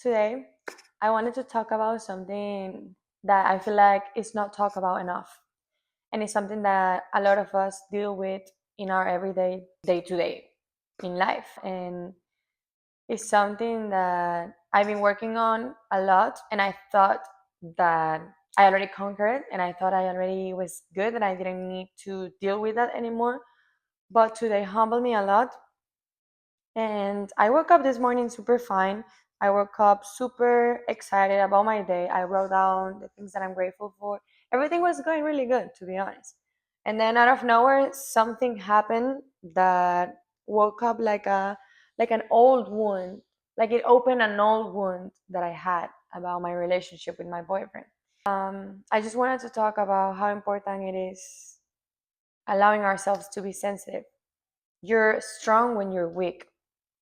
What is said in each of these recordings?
Today, I wanted to talk about something that I feel like is not talked about enough. And it's something that a lot of us deal with in our everyday, day to day in life. And it's something that I've been working on a lot. And I thought that I already conquered and I thought I already was good and I didn't need to deal with that anymore. But today humbled me a lot. And I woke up this morning super fine. I woke up super excited about my day. I wrote down the things that I'm grateful for. Everything was going really good, to be honest. And then out of nowhere, something happened that woke up like an old wound. Like it opened an old wound that I had about my relationship with my boyfriend. I just wanted to talk about how important it is allowing ourselves to be sensitive. You're strong when you're weak,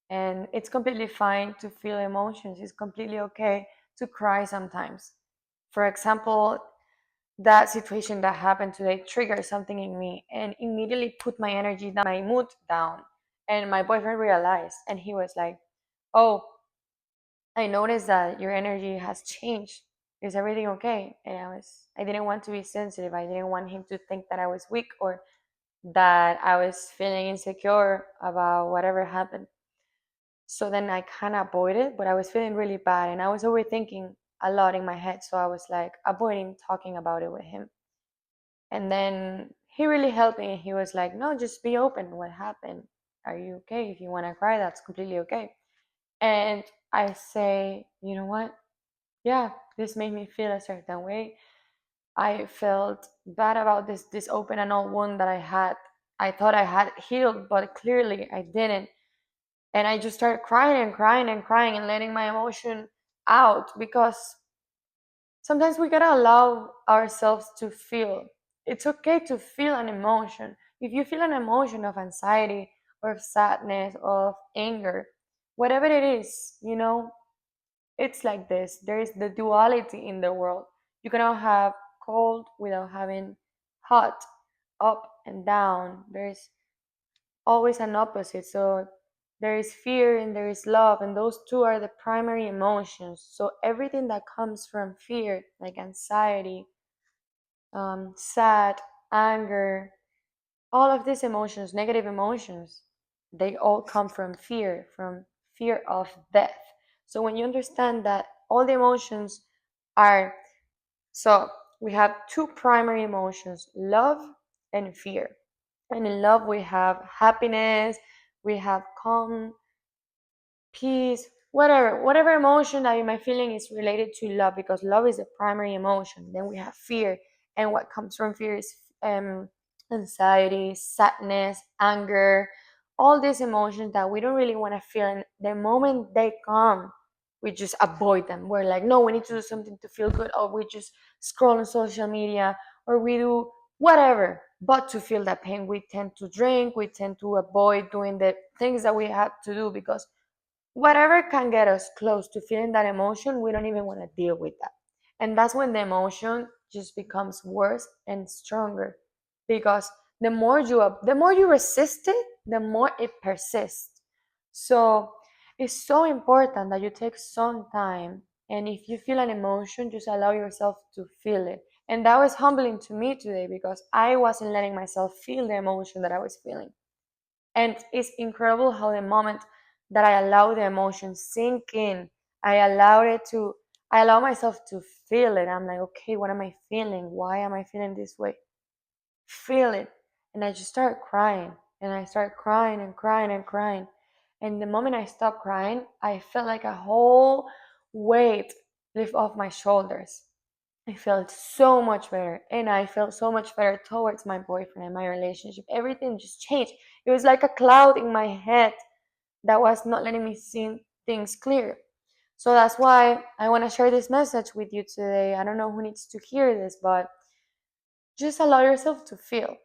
and it's completely fine to feel emotions. It's completely okay to cry sometimes. For example, that situation that happened today triggered something in me and immediately put my energy down, my mood down. And my boyfriend realized and he was like, "Oh, I noticed that your energy has changed. Is everything okay?" And I didn't want to be sensitive. I didn't want him to think that I was weak or that I was feeling insecure about whatever happened. So then I kind of avoided, but I was feeling really bad and I was overthinking a lot in my head. So I was like avoiding talking about it with him. And then he really helped me. He was like, "No, just be open. What happened? Are you okay? If you want to cry, that's completely okay." And I say, "You know what? Yeah, this made me feel a certain way. I felt bad about this open and all wound that I had. I thought I had healed, but clearly I didn't. And I just started crying and crying and crying and letting my emotion out because sometimes we gotta allow ourselves to feel. It's okay to feel an emotion. If you feel an emotion of anxiety or of sadness or of anger, whatever it is, it's like this. There is the duality in the world. You cannot have cold without having hot, up and down. There's always an opposite. So there is fear and there is love, and those two are the primary emotions. So everything that comes from fear, like anxiety, sad, anger, all of these emotions, negative emotions, they all come from fear of death. So when you understand that all the emotions are, so we have two primary emotions, love and fear. And in love, we have happiness, we have calm, peace, whatever emotion that you might feeling is related to love because love is the primary emotion. Then we have fear, and what comes from fear is anxiety, sadness, anger, all these emotions that we don't really want to feel. And the moment they come, we just avoid them. We're like, no, we need to do something to feel good, or we just scroll on social media, or we do whatever. But to feel that pain, we tend to drink, we tend to avoid doing the things that we have to do because whatever can get us close to feeling that emotion, we don't even want to deal with that. And that's when the emotion just becomes worse and stronger because the more you resist it, the more it persists. So it's so important that you take some time, and if you feel an emotion, just allow yourself to feel it. And that was humbling to me today because I wasn't letting myself feel the emotion that I was feeling. And it's incredible how the moment that I allow the emotion sink in, I allow myself to feel it. I'm like, okay, what am I feeling? Why am I feeling this way? Feel it. And I just start crying. And I start crying and crying and crying. And the moment I stopped crying, I felt like a whole weight lift off my shoulders. I felt so much better, and I felt so much better towards my boyfriend and my relationship. Everything just changed. It was like a cloud in my head that was not letting me see things clear. So that's why I want to share this message with you today. I don't know who needs to hear this, but just allow yourself to feel.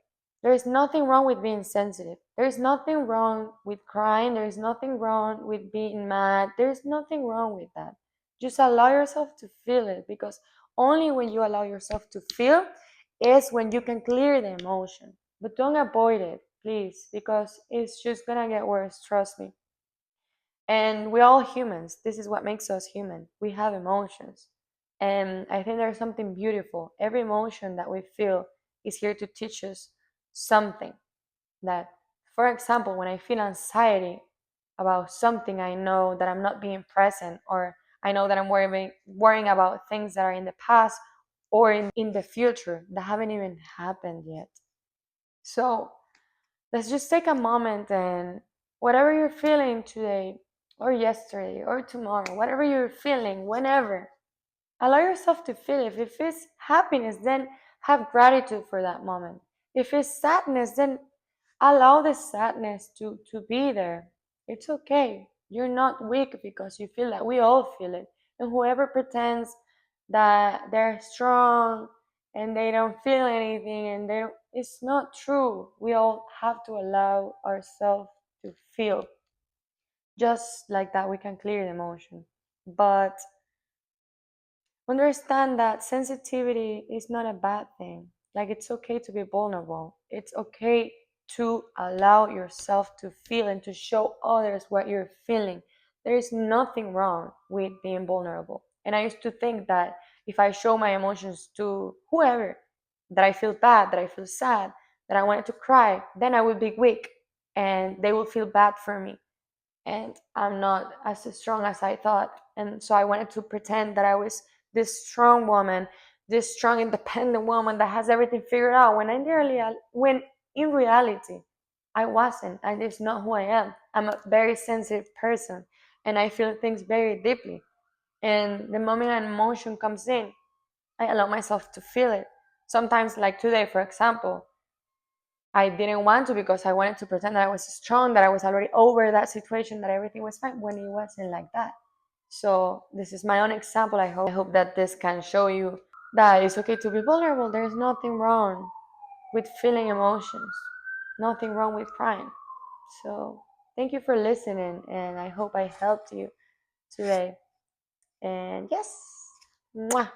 There is nothing wrong with being sensitive. There is nothing wrong with crying. There is nothing wrong with being mad. There is nothing wrong with that. Just allow yourself to feel it because only when you allow yourself to feel is when you can clear the emotion. But don't avoid it, please, because it's just gonna get worse, trust me. And we're all humans. This is what makes us human. We have emotions. And I think there's something beautiful. Every emotion that we feel is here to teach us something. That, for example, when I feel anxiety about something, I know that I'm not being present, or I know that I'm worrying about things that are in the past or in the future that haven't even happened yet. So let's just take a moment, and whatever you're feeling today or yesterday or tomorrow, whatever you're feeling, whenever, allow yourself to feel it. If it's happiness, then have gratitude for that moment. If it's sadness, then allow the sadness to be there. It's okay. You're not weak because you feel that. We all feel it. And whoever pretends that they're strong and they don't feel anything, and it's not true. We all have to allow ourselves to feel. Just like that, we can clear the emotion. But understand that sensitivity is not a bad thing. Like, it's okay to be vulnerable. It's okay to allow yourself to feel and to show others what you're feeling. There is nothing wrong with being vulnerable. And I used to think that if I show my emotions to whoever, that I feel bad, that I feel sad, that I wanted to cry, then I would be weak and they will feel bad for me. And I'm not as strong as I thought. And so I wanted to pretend that I was this strong woman, this strong, independent woman that has everything figured out. When in reality, I wasn't. And it's not who I am. I'm a very sensitive person, and I feel things very deeply. And the moment an emotion comes in, I allow myself to feel it. Sometimes, like today, for example, I didn't want to because I wanted to pretend that I was strong, that I was already over that situation, that everything was fine, when it wasn't like that. So this is my own example. I hope that this can show you that it's okay to be vulnerable. There's nothing wrong with feeling emotions, nothing wrong with crying. So thank you for listening, and I hope I helped you today. And yes, mwah.